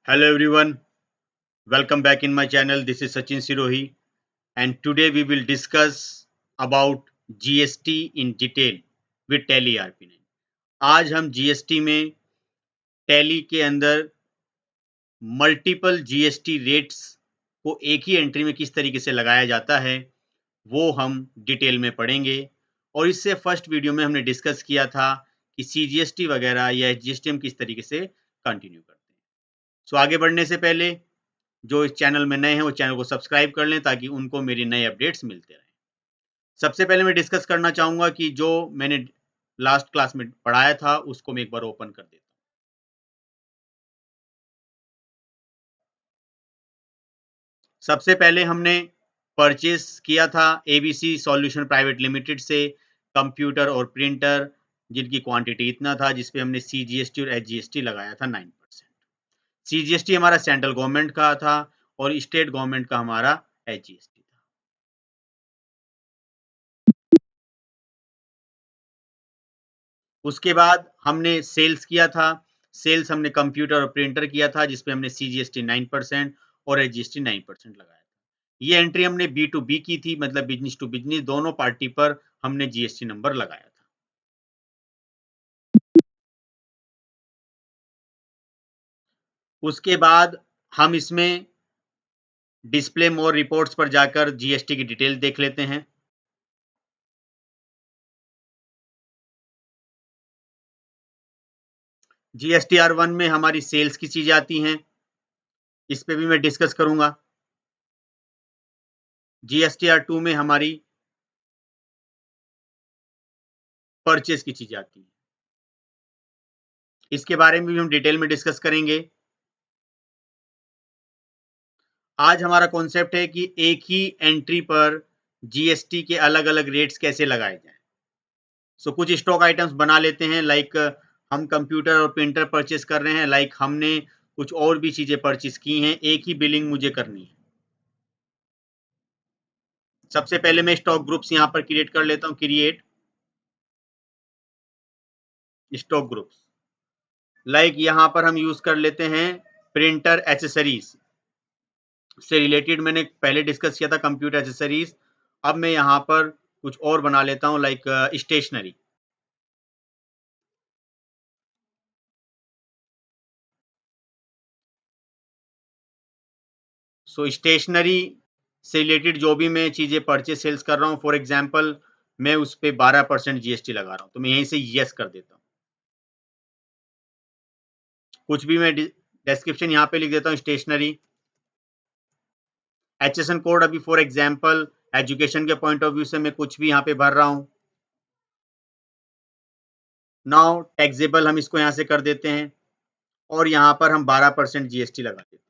Hello everyone, welcome back in my channel. This is Sachin Sirohi and today we will discuss about GST in detail with Tally RP9. आज हम GST में Tally के अंदर multiple GST rates को एक ही entry में किस तरीके से लगाया जाता है वो हम डिटेल में पढ़ेंगे। और इससे फर्स्ट वीडियो में हमने डिस्कस किया था कि CGST वगैरह या HGST हम किस तरीके से कंटिन्यू करते हैं। सो आगे बढ़ने से पहले जो इस चैनल में नए हैं वो चैनल को सब्सक्राइब कर लें ताकि उनको मेरी नए अपडेट्स मिलते रहें। सबसे पहले मैं डिस्कस करना चाहूंगा कि जो मैंने लास्ट क्लास में पढ़ाया था उसको मैं एक बार ओपन कर देता हूँ। सबसे पहले हमने परचेस किया था ABC सॉल्यूशन प्राइवेट लिमिटेड से कंप्यूटर और प्रिंटर जिनकी क्वांटिटी इतना था जिसपे हमने CGST और HGST लगाया था 9%। CGST हमारा सेंट्रल गवर्नमेंट का था और स्टेट गवर्नमेंट का हमारा HGST था। उसके बाद हमने सेल्स किया था। सेल्स हमने कंप्यूटर और प्रिंटर किया था जिसपे हमने CGST 9% और HGST 9% लगाया था। ये एंट्री हमने B2B की थी, मतलब बिजनेस टू बिजनेस दोनों पार्टी पर हमने GST नंबर लगाया था। उसके बाद हम इसमें डिस्प्ले मोर रिपोर्ट्स पर जाकर GST की डिटेल देख लेते हैं। GSTR1 में हमारी सेल्स की चीजें आती हैं, इस पे भी मैं डिस्कस करूंगा। GSTR2 में हमारी परचेस की चीजें आती हैं, इसके बारे में भी हम डिटेल में डिस्कस करेंगे। आज हमारा कॉन्सेप्ट है कि एक ही एंट्री पर GST के अलग अलग रेट्स कैसे लगाए जाएं। सो कुछ स्टॉक आइटम्स बना लेते हैं, लाइक हम कंप्यूटर और प्रिंटर परचेस कर रहे हैं, लाइक हमने कुछ और भी चीजें परचेस की हैं, एक ही बिलिंग मुझे करनी है। सबसे पहले मैं स्टॉक ग्रुप्स यहां पर क्रिएट कर लेता हूं। क्रिएट स्टॉक ग्रुप्स, लाइक यहां पर हम यूज कर लेते हैं प्रिंटर एसेसरीज से रिलेटेड मैंने पहले डिस्कस किया था कंप्यूटर एसेसरीज। अब मैं यहां पर कुछ और बना लेता हूं, लाइक स्टेशनरी। सो स्टेशनरी से रिलेटेड जो भी मैं चीजें परचेस सेल्स कर रहा हूँ, फॉर एग्जाम्पल मैं उस पर 12% GST लगा रहा हूँ, तो मैं यहीं से यस कर देता हूँ। कुछ भी मैं डिस्क्रिप्शन यहाँ पे लिख देता हूँ स्टेशनरी। HSN कोड अभी फॉर एग्जाम्पल एजुकेशन के पॉइंट ऑफ व्यू से मैं कुछ भी यहाँ पे भर रहा हूँ। नाउ टैक्सेबल हम इसको यहाँ से कर देते हैं और यहाँ पर हम 12% GST लगा देते हैं,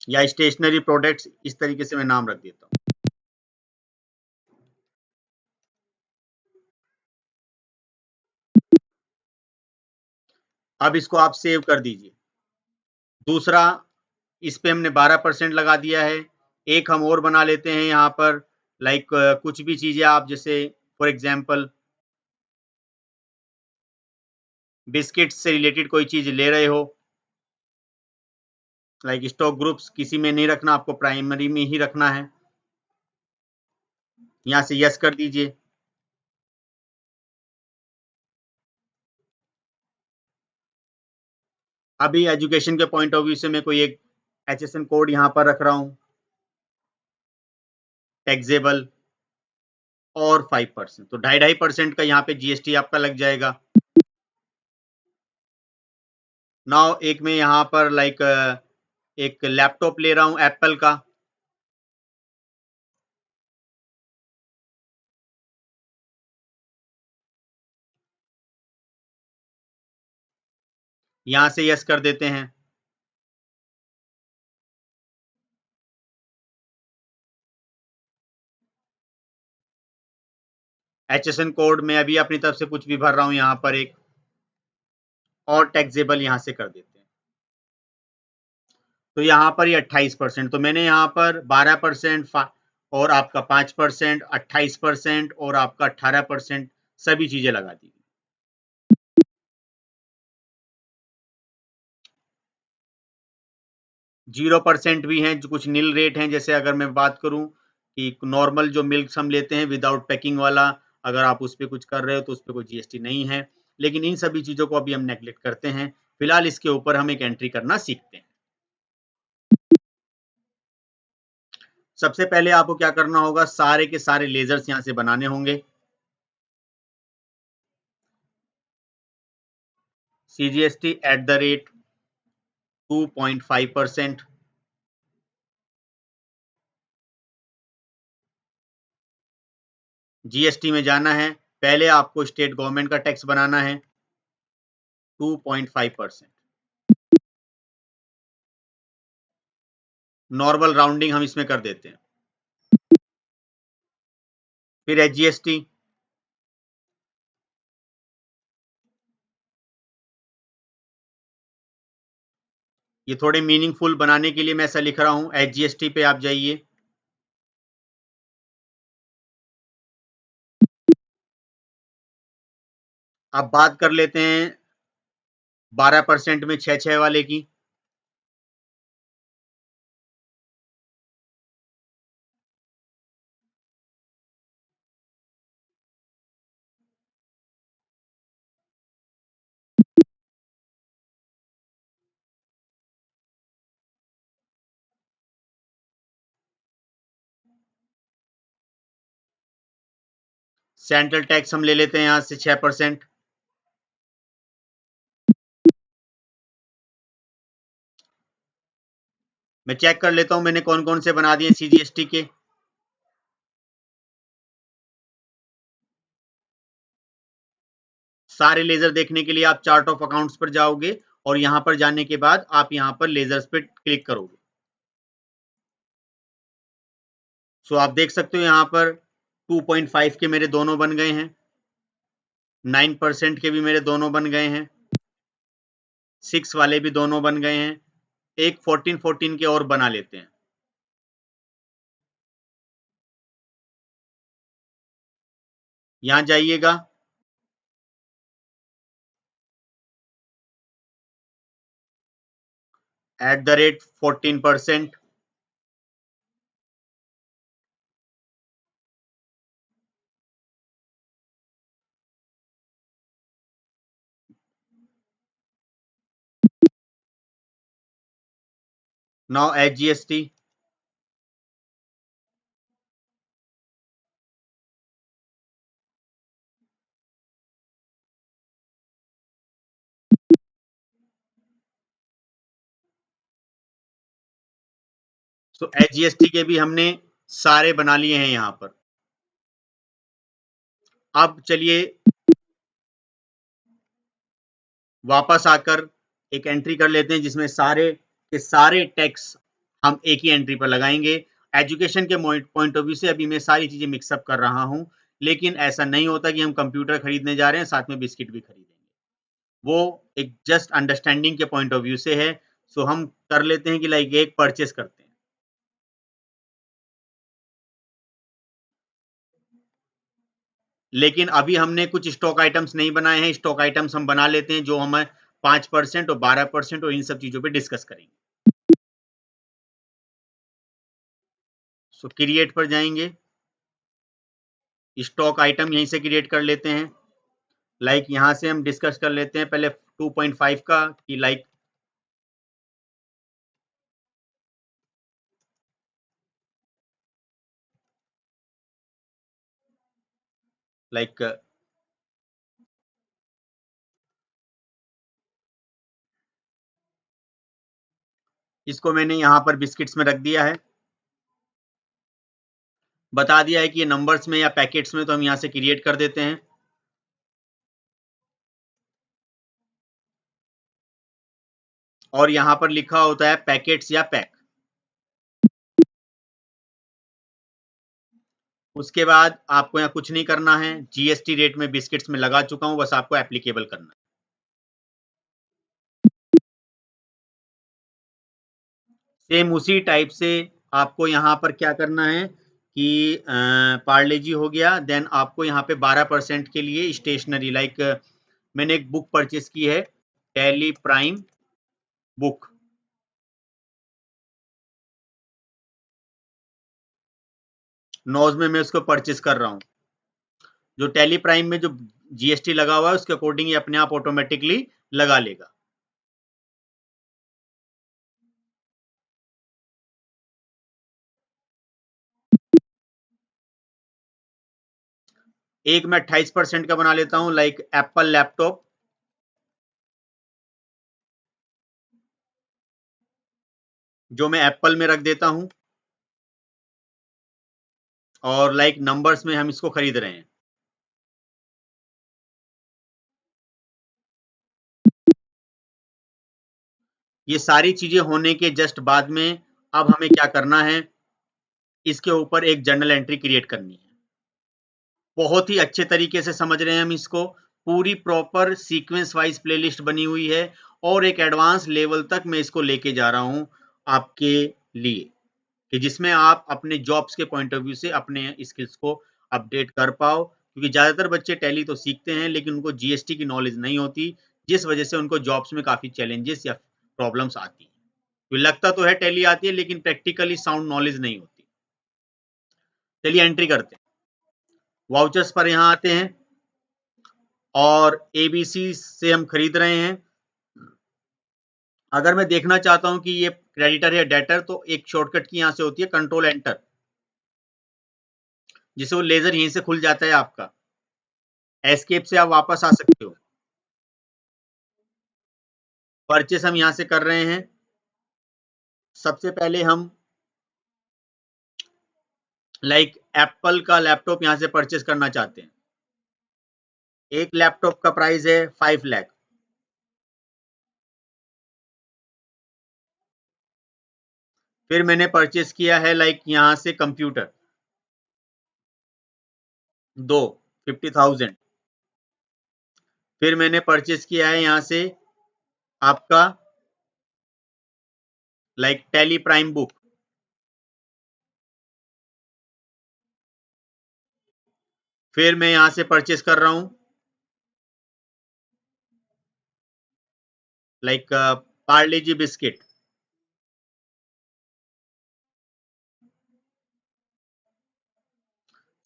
या स्टेशनरी प्रोडक्ट्स इस तरीके से मैं नाम रख देता हूँ। अब इसको आप सेव कर दीजिए। दूसरा, इस पे हमने 12% लगा दिया है। एक हम और बना लेते हैं यहाँ पर, लाइक कुछ भी चीजें आप जैसे फॉर एग्जाम्पल बिस्किट से रिलेटेड कोई चीज ले रहे हो, लाइक स्टॉक ग्रुप्स किसी में नहीं रखना, आपको प्राइमरी में ही रखना है। यहाँ से यस कर दीजिए। अभी एजुकेशन के पॉइंट ऑफ व्यू से मैं कोई एक HSN कोड यहाँ पर रख रहा हूँ, टैक्सेबल और 5%, तो 2.5% का यहाँ पे GST आपका लग जाएगा। नाउ एक मैं यहाँ पर लाइक एक लैपटॉप ले रहा हूँ एप्पल का, यहाँ से यस कर देते हैं। HSN कोड में अभी अपनी तरफ से कुछ भी भर रहा हूँ यहाँ पर एक, और टैक्सेबल यहाँ से कर देते हैं। तो यहाँ पर ये 28%, तो मैंने यहाँ पर 12% और आपका 5%, 28% और आपका 18% सभी चीजें लगा दी। 0% भी हैं, जो कुछ नील रेट हैं। जैसे अगर मैं बात करूं कि नॉर्मल जो मिल्क हम लेते हैं विदाउट पैकिंग वाला, अगर आप उस पर कुछ कर रहे हो तो उस पर कोई जीएसटी नहीं है। लेकिन इन सभी चीजों को अभी हम नेग्लेक्ट करते हैं। फिलहाल इसके ऊपर हम एक एंट्री करना सीखते हैं। सबसे पहले आपको क्या करना होगा, सारे के सारे लेजर्स यहां से बनाने होंगे। CGST @ 2.5%। जीएसटी में जाना है, पहले आपको स्टेट गवर्नमेंट का टैक्स बनाना है 2.5%। नॉर्मल राउंडिंग हम इसमें कर देते हैं। फिर है जीएसटी। ये थोड़े मीनिंगफुल बनाने के लिए मैं ऐसा लिख रहा हूं। HGST पे आप जाइए। अब बात कर लेते हैं 12% में 6 वाले की। सेंट्रल टैक्स हम ले लेते हैं यहां से 6%। मैं चेक कर लेता हूं मैंने कौन कौन से बना दिए CGST के। सारे लेजर देखने के लिए आप चार्ट ऑफ अकाउंट्स पर जाओगे और यहां पर जाने के बाद आप यहां पर लेजर्स पे क्लिक करोगे। सो आप देख सकते हो यहां पर 2.5 के मेरे दोनों बन गए हैं, 9% के भी मेरे दोनों बन गए हैं, 6 वाले भी दोनों बन गए हैं। एक 14 के और बना लेते हैं। यहां जाइएगा, @14%। Now HGST। सो HGST के भी हमने सारे बना लिए हैं यहां पर। अब चलिए वापस आकर एक एंट्री कर लेते हैं जिसमें सारे के सारे टैक्स हम एक ही एंट्री पर लगाएंगे। एजुकेशन के पॉइंट ऑफ व्यू से अभी मैं सारी चीजें मिक्सअप कर रहा हूं, लेकिन ऐसा नहीं होता कि हम कंप्यूटर खरीदने जा रहे हैं साथ में बिस्किट भी खरीदेंगे। वो एक जस्ट अंडरस्टैंडिंग के पॉइंट ऑफ व्यू से है। सो हम कर लेते हैं कि लाइक एक परचेस करते हैं। लेकिन अभी हमने कुछ स्टॉक आइटम्स नहीं बनाए हैं। स्टॉक आइटम्स हम बना लेते हैं जो हमें 5% और 12% और इन सब चीजों पे डिस्कस करेंगे। सो क्रिएट पर जाएंगे, स्टॉक आइटम यहीं से क्रिएट कर लेते हैं। लाइक यहां से हम डिस्कस कर लेते हैं पहले 2.5 का कि लाइक लाइक इसको मैंने यहां पर बिस्किट्स में रख दिया है। बता दिया है कि ये नंबर्स में या पैकेट्स में, तो हम यहां से क्रिएट कर देते हैं। और यहां पर लिखा होता है पैकेट्स या पैक। उसके बाद आपको यहाँ कुछ नहीं करना है। जीएसटी रेट में बिस्किट्स में लगा चुका हूं, बस आपको एप्लीकेबल करना है। सेम उसी टाइप से आपको यहाँ पर क्या करना है कि पार्ले जी हो गया। देन आपको यहाँ पे 12% के लिए स्टेशनरी लाइक मैंने एक बुक परचेस की है, टैली प्राइम बुक। नॉज में मैं उसको परचेस कर रहा हूँ। जो टैली प्राइम में जो जीएसटी लगा हुआ है उसके अकॉर्डिंग ये अपने आप ऑटोमेटिकली लगा लेगा। एक मैं 28% का बना लेता हूं, लाइक एप्पल लैपटॉप, जो मैं एप्पल में रख देता हूं, और लाइक नंबर्स में हम इसको खरीद रहे हैं। ये सारी चीजें होने के जस्ट बाद में अब हमें क्या करना है, इसके ऊपर एक जर्नल एंट्री क्रिएट करनी है। बहुत ही अच्छे तरीके से समझ रहे हैं हम इसको, पूरी प्रॉपर सीक्वेंस वाइज प्लेलिस्ट बनी हुई है, और एक एडवांस लेवल तक मैं इसको लेके जा रहा हूं आपके लिए, कि जिसमें आप अपने जॉब्स के पॉइंट ऑफ व्यू से अपने स्किल्स को अपडेट कर पाओ, क्योंकि ज़्यादातर बच्चे टैली तो सीखते हैं लेकिन उनको जीएसटी की नॉलेज नहीं होती, जिस वजह से उनको जॉब्स में काफ़ी चैलेंजेस या प्रॉब्लम्स आती हैं। तो लगता तो है टैली आती है लेकिन प्रैक्टिकली साउंड नॉलेज नहीं होती। चलिए एंट्री करते हैं। वाउचर्स पर यहाँ आते हैं और एबीसी से हम खरीद रहे हैं। अगर मैं देखना चाहता हूं कि ये क्रेडिटर या डेटर, तो एक शॉर्टकट की यहां से होती है कंट्रोल एंटर, जिससे वो लेजर यहीं से खुल जाता है आपका। एस्केप से आप वापस आ सकते हो। परचेस हम यहां से कर रहे हैं। सबसे पहले हम लाइक एप्पल का लैपटॉप यहां से परचेस करना चाहते हैं। एक लैपटॉप का प्राइस है 5 लाख। फिर मैंने परचेस किया है लाइक यहां से कंप्यूटर, दो 50,000। फिर मैंने परचेस किया है यहां से आपका लाइक टैली प्राइम बुक। फिर मैं यहां से परचेस कर रहा हूं लाइक पार्ले जी बिस्किट।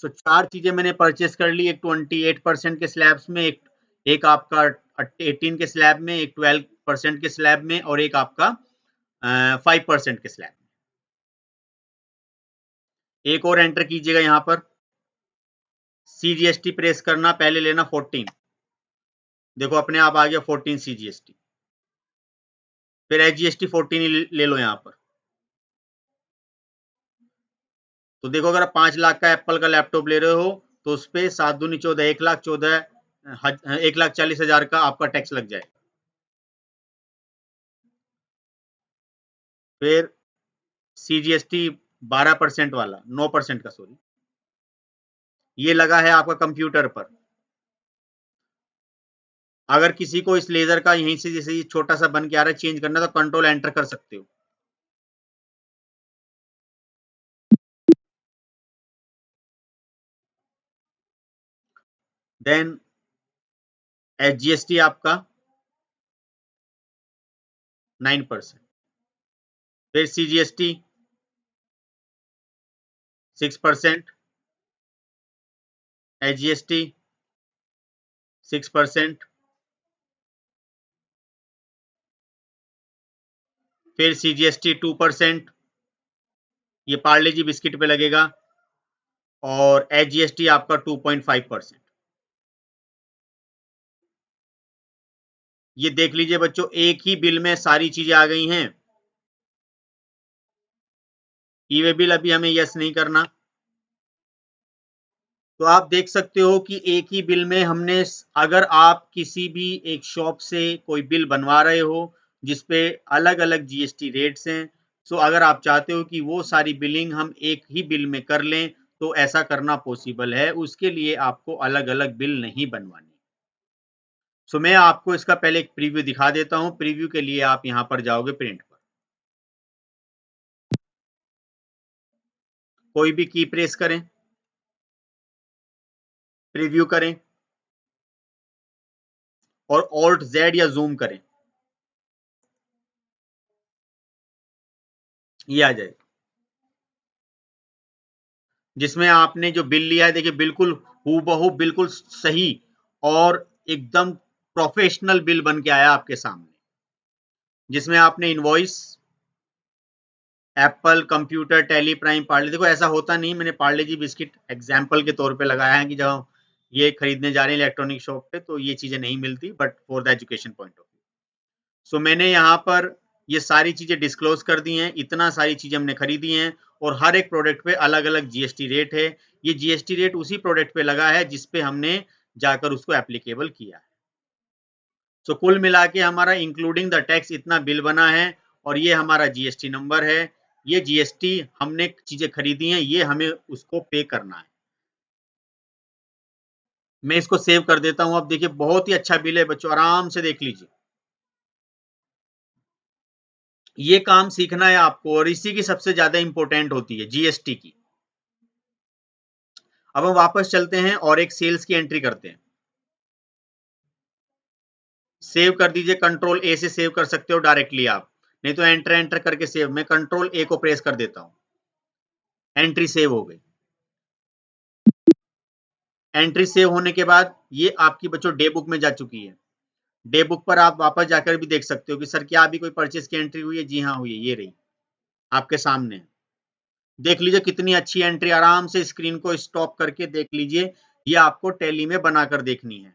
तो चार चीजें मैंने परचेस कर ली, एक 28% के स्लैब्स में, एक एक आपका 18 के स्लैब में, एक 12% के स्लैब में, और एक आपका 5% के स्लैब में। एक और एंटर कीजिएगा यहाँ पर, सीजीएसटी प्रेस करना, पहले लेना 14। देखो अपने आप आ गया 14 सीजीएसटी। फिर एचजीएसटी 14 ले लो यहाँ पर। तो देखो अगर आप 5 लाख का एप्पल का लैपटॉप ले रहे हो तो उस पर 7 दूनी 14, 1,40,000 का आपका टैक्स लग जाएगा। फिर सीजीएसटी 12% वाला, 9% का सॉरी, ये लगा है आपका कंप्यूटर पर। अगर किसी को इस लेजर का यहीं से जैसे छोटा सा बन के आ रहा है चेंज करना, तो कंट्रोल एंटर कर सकते हो। देन एचजीएसटी आपका 9%। फिर सीजीएसटी 6%, एचजीएसटी 6%, फिर सीजीएसटी 2%, ये पार्ले जी बिस्किट पे लगेगा, और एचजीएसटी आपका 2.5%। ये देख लीजिए बच्चों, एक ही बिल में सारी चीजें आ गई हैं। ई वे बिल अभी हमें यस नहीं करना। तो आप देख सकते हो कि एक ही बिल में हमने, अगर आप किसी भी एक शॉप से कोई बिल बनवा रहे हो जिसपे अलग अलग जीएसटी रेट्स हैं, तो अगर आप चाहते हो कि वो सारी बिलिंग हम एक ही बिल में कर लें तो ऐसा करना पॉसिबल है। उसके लिए आपको अलग अलग बिल नहीं बनवानी। सो मैं आपको इसका पहले एक प्रीव्यू दिखा देता हूं। प्रीव्यू के लिए आप यहां पर जाओगे प्रिंट पर, कोई भी की प्रेस करें, प्रीव्यू करें, और ऑल्ट जेड या जूम करें, ये आ जाए। जिसमें आपने जो बिल लिया है देखिए बिल्कुल हूबहू बिल्कुल सही और एकदम प्रोफेशनल बिल बन के आया आपके सामने, जिसमें आपने invoice Apple, computer, tally, prime, Parle, देखो ऐसा होता नहीं, मैंने पार्ले जी बिस्किट एग्जाम्पल के तौर पे लगाया है कि जब हम ये खरीदने जा रहे हैं इलेक्ट्रॉनिक शॉप पे तो ये चीजें नहीं मिलती, but for the education point of view. So मैंने यहाँ पर ये सारी चीजें डिस्क्लोज कर दी हैं, इतना सारी चीजें हमने खरीदी हैं और हर एक प्रोडक्ट पे अलग अलग जीएसटी रेट है। ये जीएसटी रेट उसी प्रोडक्ट पे लगा है जिसपे हमने जाकर उसको एप्लीकेबल किया है। सो कुल मिला के हमारा इंक्लूडिंग द टैक्स इतना बिल बना है और ये हमारा जीएसटी नंबर है। ये जीएसटी हमने चीजें खरीदी हैं, ये हमें उसको पे करना है। मैं इसको सेव कर देता हूं। अब देखिए बहुत ही अच्छा बिल है बच्चों, आराम से देख लीजिए। ये काम सीखना है आपको और इसी की सबसे ज्यादा इंपॉर्टेंट होती है जीएसटी की। अब हम वापस चलते हैं और एक सेल्स की एंट्री करते हैं। सेव कर दीजिए, कंट्रोल ए से सेव कर सकते हो डायरेक्टली आप, नहीं तो एंटर एंटर करके सेव। मैं कंट्रोल ए को प्रेस कर देता हूं, एंट्री सेव हो गई। एंट्री सेव होने के बाद ये आपकी बच्चों डे बुक में जा चुकी है। डे बुक पर आप वापस जाकर भी देख सकते हो कि सर क्या अभी कोई परचेज की एंट्री हुई है। जी हाँ हुई है, ये रही आपके सामने। देख लीजिए कितनी अच्छी एंट्री, आराम से स्क्रीन को स्टॉप करके देख लीजिए। ये आपको टैली में बनाकर देखनी है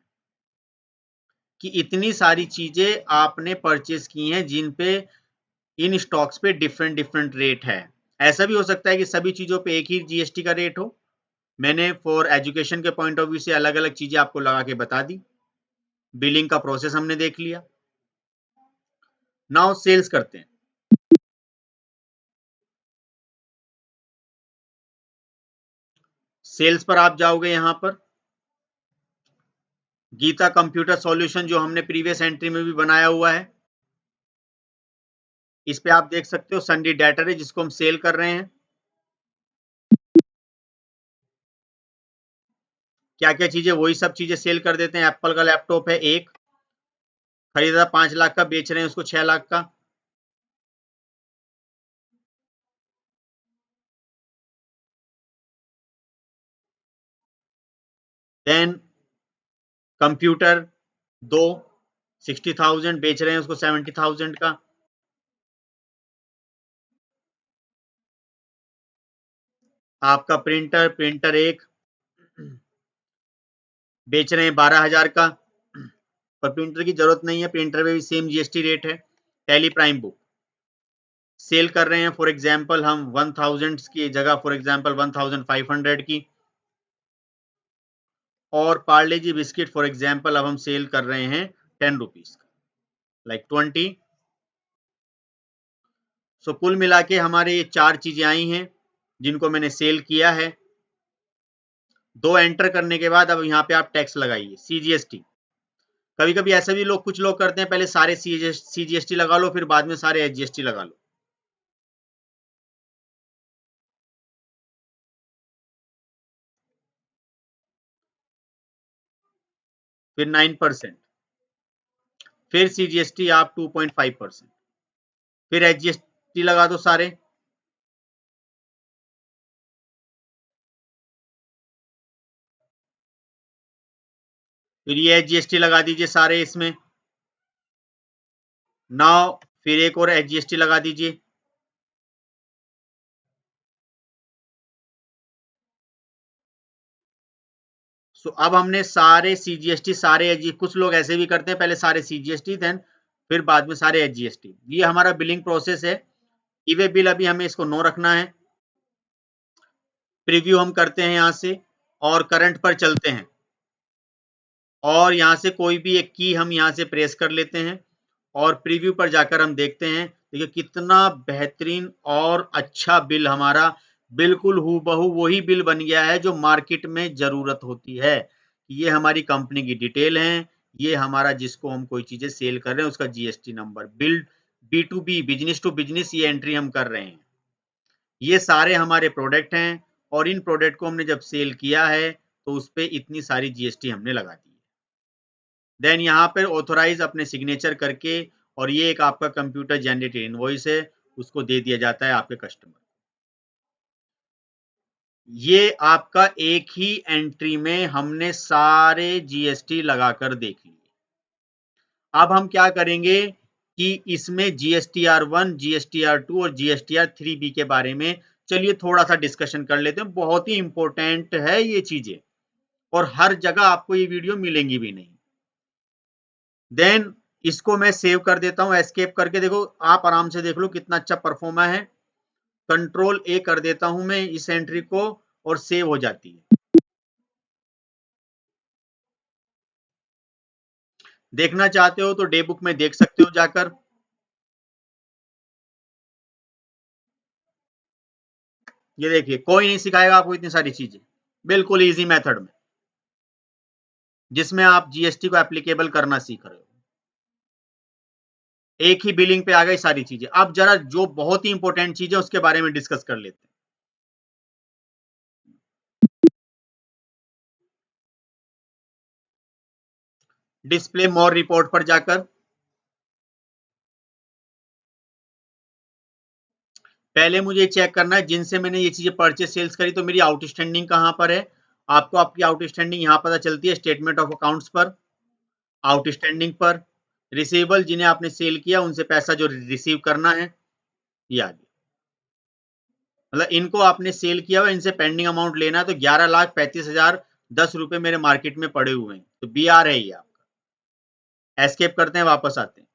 कि इतनी सारी चीजें आपने परचेज की हैं जिन पे इन स्टॉक्स पे डिफरेंट डिफरेंट रेट है। ऐसा भी हो सकता है कि सभी चीजों पे एक ही जीएसटी का रेट हो। मैंने फॉर एजुकेशन के पॉइंट ऑफ व्यू से अलग अलग चीजें आपको लगा के बता दी। बिलिंग का प्रोसेस हमने देख लिया। नाउ सेल्स करते हैं। सेल्स पर आप जाओगे, यहां पर गीता कंप्यूटर सॉल्यूशन जो हमने प्रीवियस एंट्री में भी बनाया हुआ है, इस पे आप देख सकते हो सन्डी डेटर है जिसको हम सेल कर रहे हैं। क्या क्या चीजें, वही सब चीजें सेल कर देते हैं। एप्पल का लैपटॉप है, एक खरीदा 5 लाख का, बेच रहे हैं उसको 6 लाख का। देन कंप्यूटर दो 60,000, बेच रहे हैं उसको 70,000 का। आपका प्रिंटर, प्रिंटर एक बेच रहे हैं 12,000 का, पर प्रिंटर की जरूरत नहीं है, प्रिंटर में भी सेम जीएसटी रेट है। टैली प्राइम बुक सेल कर रहे हैं फॉर एग्जांपल हम 1000 की जगह फॉर एग्जांपल 1500 की। और पार्ले जी बिस्किट फॉर एग्जांपल अब हम सेल कर रहे हैं 10 रुपीज का, लाइक 20। सो कुल मिला के हमारे ये 4 चीजें आई हैं जिनको मैंने सेल किया है। दो एंटर करने के बाद अब यहाँ पे आप टैक्स लगाइए, सीजीएसटी। कभी कभी ऐसा भी लोग, कुछ लोग करते हैं पहले सारे सीजीएसटी लगा लो फिर बाद में सारे एचजीएसटी लगा लो। फिर 9%, फिर सीजीएसटी आप 2.5%, फिर एचजीएसटी लगा दो सारे। फिर ये एचजीएसटी लगा दीजिए सारे इसमें। नाउ फिर एक और एचजीएसटी लगा दीजिए। सो अब हमने सारे सीजीएसटी सारे कुछ लोग ऐसे भी करते हैं पहले सारे सीजीएसटी देन फिर बाद में सारे एचजीएसटी। ये हमारा बिलिंग प्रोसेस है। ईवे बिल अभी हमें इसको नो रखना है। प्रीव्यू हम करते हैं यहाँ से और करंट पर चलते हैं और यहाँ से कोई भी एक की हम यहाँ से प्रेस कर लेते हैं और प्रीव्यू पर जाकर हम देखते हैं। देखिए कितना बेहतरीन और अच्छा बिल हमारा बिल्कुल हूबहू वही बिल बन गया है जो मार्केट में जरूरत होती है। ये हमारी कंपनी की डिटेल है, ये हमारा जिसको हम कोई चीजें सेल कर रहे हैं उसका GST number, bill B to B, business to business ये एंट्री हम कर रहे हैं। ये सारे हमारे प्रोडक्ट हैं और इन प्रोडक्ट को हमने जब सेल किया है तो उस पर इतनी सारी जीएसटी हमने लगा दी है। देन यहाँ पर ऑथोराइज अपने सिग्नेचर करके और ये एक आपका कंप्यूटर जनरेटेड इनवॉइस है, उसको दे दिया जाता है आपके कस्टमर। ये आपका एक ही एंट्री में हमने सारे जीएसटी लगाकर देख लिए। अब हम क्या करेंगे कि इसमें GSTR1, GSTR2 और GSTR3B के बारे में चलिए थोड़ा सा डिस्कशन कर लेते हैं। बहुत ही इंपॉर्टेंट है ये चीजें और हर जगह आपको ये वीडियो मिलेंगी भी नहीं। देन इसको मैं सेव कर देता हूं, एस्केप करके देखो आप आराम से देख लो कितना अच्छा परफॉर्मा है। कंट्रोल ए कर देता हूं मैं इस एंट्री को और सेव हो जाती है। देखना चाहते हो तो डे बुक में देख सकते हो जाकर। ये देखिए कोई नहीं सिखाएगा आपको इतनी सारी चीजें, बिल्कुल इजी मेथड में, जिसमें आप जीएसटी को एप्लीकेबल करना सीख रहे हो। एक ही बिलिंग पे आ गई सारी चीजें। अब जरा जो बहुत ही इंपॉर्टेंट चीज है उसके बारे में डिस्कस कर लेते हैं। डिस्प्ले मोर रिपोर्ट पर जाकर पहले मुझे चेक करना है जिनसे मैंने ये चीजें परचेस सेल्स करी तो मेरी आउटस्टैंडिंग कहां पर है। आपको आपकी आउटस्टैंडिंग यहां पता चलती है स्टेटमेंट ऑफ अकाउंट्स पर, आउटस्टैंडिंग पर। रिसीवेबल जिन्हें आपने सेल किया उनसे पैसा जो रिसीव करना है ये आ गया। मतलब इनको आपने सेल किया हुआ, इनसे पेंडिंग अमाउंट लेना है तो 11,35,010 रुपए मेरे मार्केट में पड़े हुए हैं, तो बी आर है ये आपका। एस्केप करते हैं, वापस आते हैं।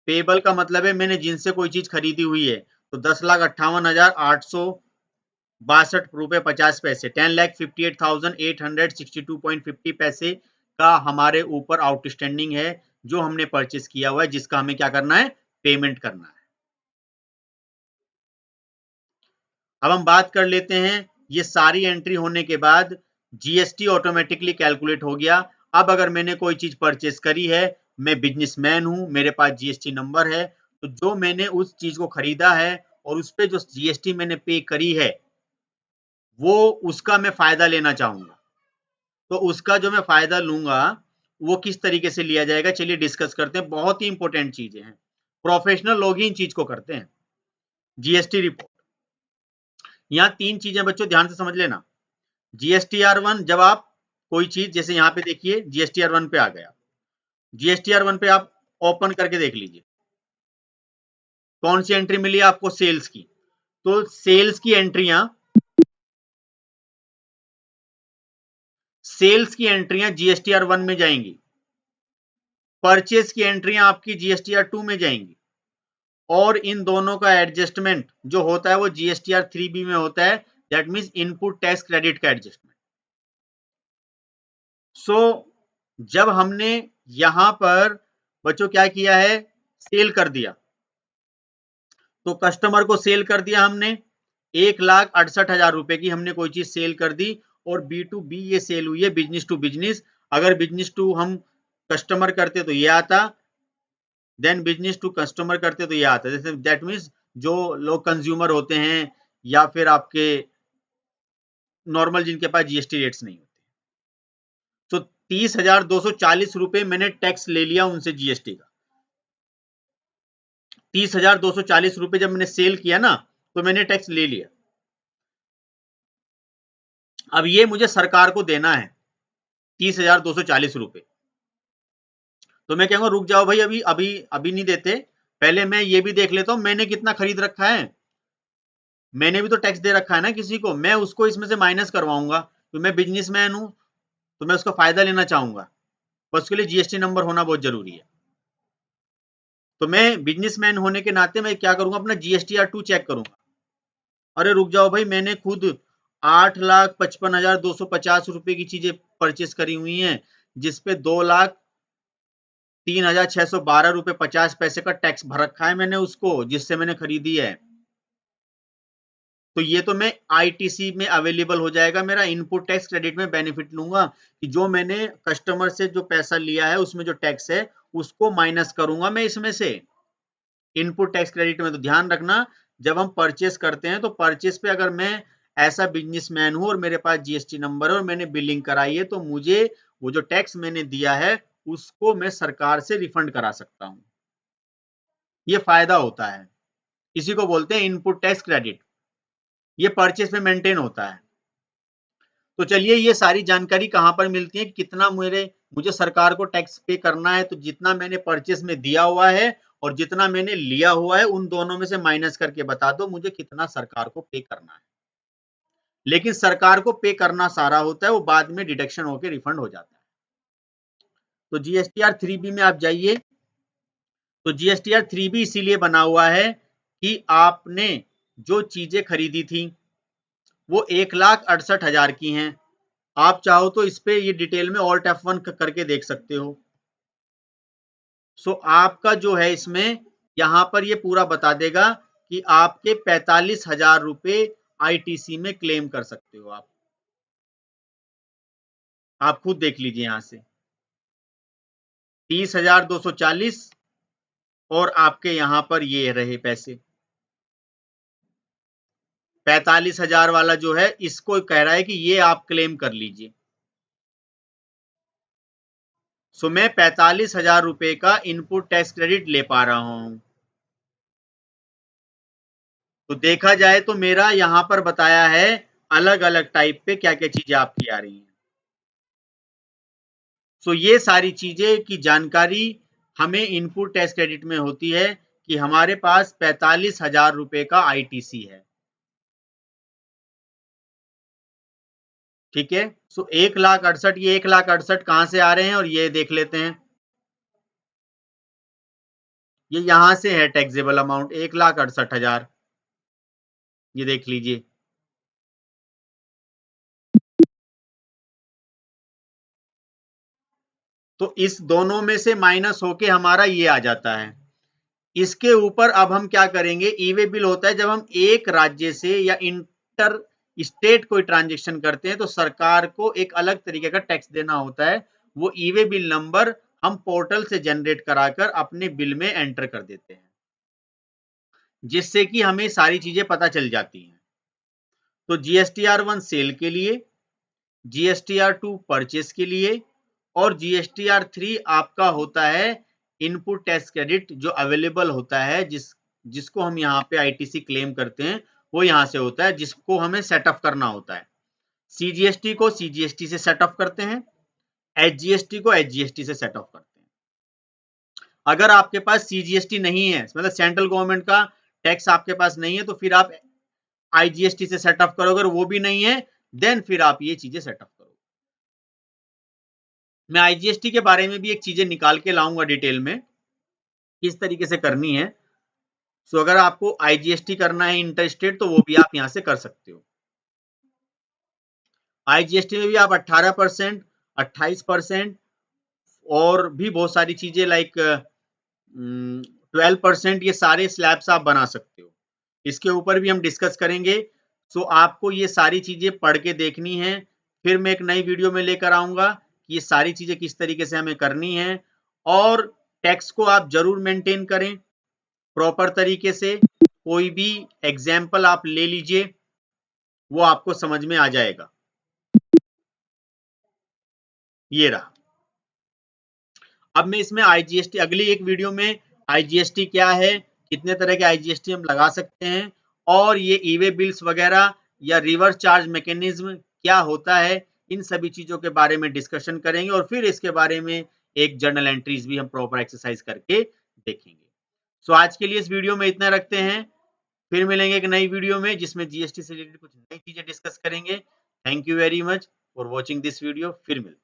पेबल का मतलब है मैंने जिनसे कोई चीज खरीदी हुई है, तो 10,58,862 रुपए 50 पैसे, 10,58,862.50 का हमारे ऊपर आउटस्टैंडिंग है जो हमने परचेस किया हुआ है, जिसका हमें क्या करना है, पेमेंट करना है। अब हम बात कर लेते हैं, ये सारी एंट्री होने के बाद जीएसटी ऑटोमेटिकली कैलकुलेट हो गया। अब अगर मैंने कोई चीज परचेस करी है, मैं बिजनेसमैन हूं, मेरे पास जीएसटी नंबर है, तो जो मैंने उस चीज को खरीदा है और उस पर जो जीएसटी मैंने पे करी है वो उसका मैं फायदा लेना चाहूंगा। तो उसका जो मैं फायदा लूंगा वो किस तरीके से लिया जाएगा, चलिए डिस्कस करते हैं। बहुत ही इंपॉर्टेंट चीजें हैं, प्रोफेशनल लोग ही इन चीज को करते हैं। जीएसटी रिपोर्ट, यहाँ तीन चीजें बच्चों ध्यान से समझ लेना। GSTR1, जब आप कोई चीज, जैसे यहाँ पे देखिए GSTR1 पे आ गया, GSTR1 पे आप ओपन करके देख लीजिए कौन सी एंट्री मिली है आपको, सेल्स की। तो सेल्स की एंट्रियां GSTR1 में जाएंगी, परचेस की एंट्रियां आपकी GSTR2 में जाएंगी, और इन दोनों का एडजस्टमेंट जो होता है वो GSTR3B में होता है, that means input tax credit का एडजस्टमेंट। सो जब हमने यहां पर बच्चों क्या किया है, सेल कर दिया, तो कस्टमर को सेल कर दिया हमने 1,68,000 रुपए की हमने कोई चीज सेल कर दी, और B2B ये सेल हुई है, बिजनेस टू बिजनेस। अगर बिजनेस टू हम कस्टमर करते तो ये आता, देन बिजनेस टू कस्टमर करते तो ये आता, जैसे दैट मीन्स जो लोग कंज्यूमर होते हैं या फिर आपके नॉर्मल जिनके पास जीएसटी रेट्स नहीं होते। तो 30,240 रुपए मैंने टैक्स ले लिया उनसे जीएसटी का। 30,240 रुपए जब मैंने सेल किया ना, तो मैंने टैक्स ले लिया। अब ये मुझे सरकार को देना है 30,240 रुपए। तो मैं कहूंगा रुक जाओ भाई, अभी अभी अभी नहीं देते, पहले मैं ये भी देख लेता हूं मैंने कितना खरीद रखा है। मैंने भी तो टैक्स दे रखा है ना किसी को, मैं उसको इसमें से माइनस करवाऊंगा, तो मैं बिजनेसमैन हूं, तो मैं उसका फायदा लेना चाहूंगा, बस उसके लिए जीएसटी नंबर होना बहुत जरूरी है। तो मैं बिजनेसमैन होने के नाते मैं क्या करूंगा, अपना GSTR2 चेक करूंगा। अरे रुक जाओ भाई, मैंने खुद 8,55,250 रुपए की चीजें परचेस करी हुई हैं, जिसपे 2,03,612 रुपए 50 पैसे का टैक्स भर रखा है मैंने उसको, जिससे मैंने खरीदी है। तो ये तो मैं आईटीसी में अवेलेबल हो जाएगा, मेरा इनपुट टैक्स क्रेडिट में बेनिफिट लूंगा कि जो मैंने कस्टमर से जो पैसा लिया है उसमें जो टैक्स है उसको माइनस करूंगा मैं इसमें से, इनपुट टैक्स क्रेडिट में। तो ध्यान रखना, जब हम परचेस करते हैं तो परचेस पे अगर मैं ऐसा बिजनेसमैन हूं और मेरे पास जीएसटी नंबर है और मैंने बिलिंग कराई है, तो मुझे वो जो टैक्स मैंने दिया है उसको मैं सरकार से रिफंड करा सकता हूं। ये फायदा होता है, इसी को बोलते हैं इनपुट टैक्स क्रेडिट। ये परचेस में मेंटेन होता है। तो चलिए ये सारी जानकारी कहाँ पर मिलती है, कितना मुझे सरकार को टैक्स पे करना है, तो जितना मैंने परचेस में दिया हुआ है और जितना मैंने लिया हुआ है उन दोनों में से माइनस करके बता दो मुझे कितना सरकार को पे करना है। लेकिन सरकार को पे करना सारा होता है, वो बाद में डिडक्शन होकर रिफंड हो जाता है। तो जीएसटीआर 3B में आप जाइए, तो जीएसटीआर 3B इसीलिए बना हुआ है कि आपने जो चीजें खरीदी थी वो 1,68,000 की हैं। आप चाहो तो इस पे ये डिटेल में ऑल्ट F1 करके देख सकते हो। सो आपका जो है इसमें यहां पर ये पूरा बता देगा कि आपके 45,000 रुपए आईटीसी में क्लेम कर सकते हो। आप खुद देख लीजिए यहां से 30,240 और आपके यहां पर ये रहे पैसे 45,000 वाला जो है इसको कह रहा है कि ये आप क्लेम कर लीजिए। सो मैं 45,000 रुपए का इनपुट टैक्स क्रेडिट ले पा रहा हूं। तो देखा जाए तो मेरा यहां पर बताया है अलग अलग टाइप पे क्या क्या चीजें आपकी आ रही हैं। सो ये सारी चीजें की जानकारी हमें इनपुट टैक्स क्रेडिट में होती है कि हमारे पास 45,000 रुपए का आईटीसी है। ठीक है। सो 1,68,000, ये 1,68,000 कहां से आ रहे हैं और ये देख लेते हैं। ये यहां से है टैक्सेबल अमाउंट 1,68,000, ये देख लीजिए। तो इस दोनों में से माइनस होके हमारा ये आ जाता है। इसके ऊपर अब हम क्या करेंगे, ई वे बिल होता है जब हम एक राज्य से या इंटर स्टेट कोई ट्रांजेक्शन करते हैं तो सरकार को एक अलग तरीके का टैक्स देना होता है। वो ई वे बिल नंबर हम पोर्टल से जनरेट कराकर अपने बिल में एंटर कर देते हैं, जिससे कि हमें सारी चीजें पता चल जाती हैं। तो GSTR 1 सेल के लिए, GSTR 2 परचेस के लिए और GSTR 3 आपका होता है इनपुट टैक्स क्रेडिट जो अवेलेबल होता है, जिसको हम यहाँ पे आईटीसी क्लेम करते हैं, वो यहाँ से होता है, जिसको हमें सेटअप करना होता है। CGST को CGST से सेटअप करते हैं, HGST को HGST से सेटअप करते हैं। अगर आपके पास CGST नहीं है, मतलब सेंट्रल गवर्नमेंट का टैक्स आपके पास नहीं है, तो फिर आप IGST से सेटअप करो। अगर वो भी नहीं है देन फिर आप ये चीजें सेटअप करो। मैं IGST के बारे में भी एक चीजें निकाल के लाऊंगा डिटेल में किस तरीके से करनी है। सो अगर आपको IGST करना है इंटर स्टेट तो वो भी आप यहां से कर सकते हो। IGST में भी आप 18%, 28% और भी बहुत सारी चीजें लाइक 12% ये सारे स्लैब्स आप बना सकते हो। इसके ऊपर भी हम डिस्कस करेंगे। सो आपको ये सारी चीजें पढ़ के देखनी है। फिर मैं एक नई वीडियो में लेकर आऊंगा कि ये सारी चीजें किस तरीके से हमें करनी है। और टैक्स को आप जरूर मेंटेन करें प्रॉपर तरीके से। कोई भी एग्जाम्पल आप ले लीजिए, वो आपको समझ में आ जाएगा। ये रहा। अब मैं इसमें IGST अगली एक वीडियो में IGST क्या है, कितने तरह के IGST हम लगा सकते हैं और ये ई वे बिल्स वगैरह या रिवर्स चार्ज मैकेनिज्म क्या होता है, इन सभी चीजों के बारे में डिस्कशन करेंगे और फिर इसके बारे में एक जर्नल एंट्रीज भी हम प्रॉपर एक्सरसाइज करके देखेंगे। सो आज के लिए इस वीडियो में इतना रखते हैं। फिर मिलेंगे एक नई वीडियो में जिसमें GST से रिलेटेड कुछ नई चीजें डिस्कस करेंगे। Thank you very much for watching this video. फिर मिलते हैं।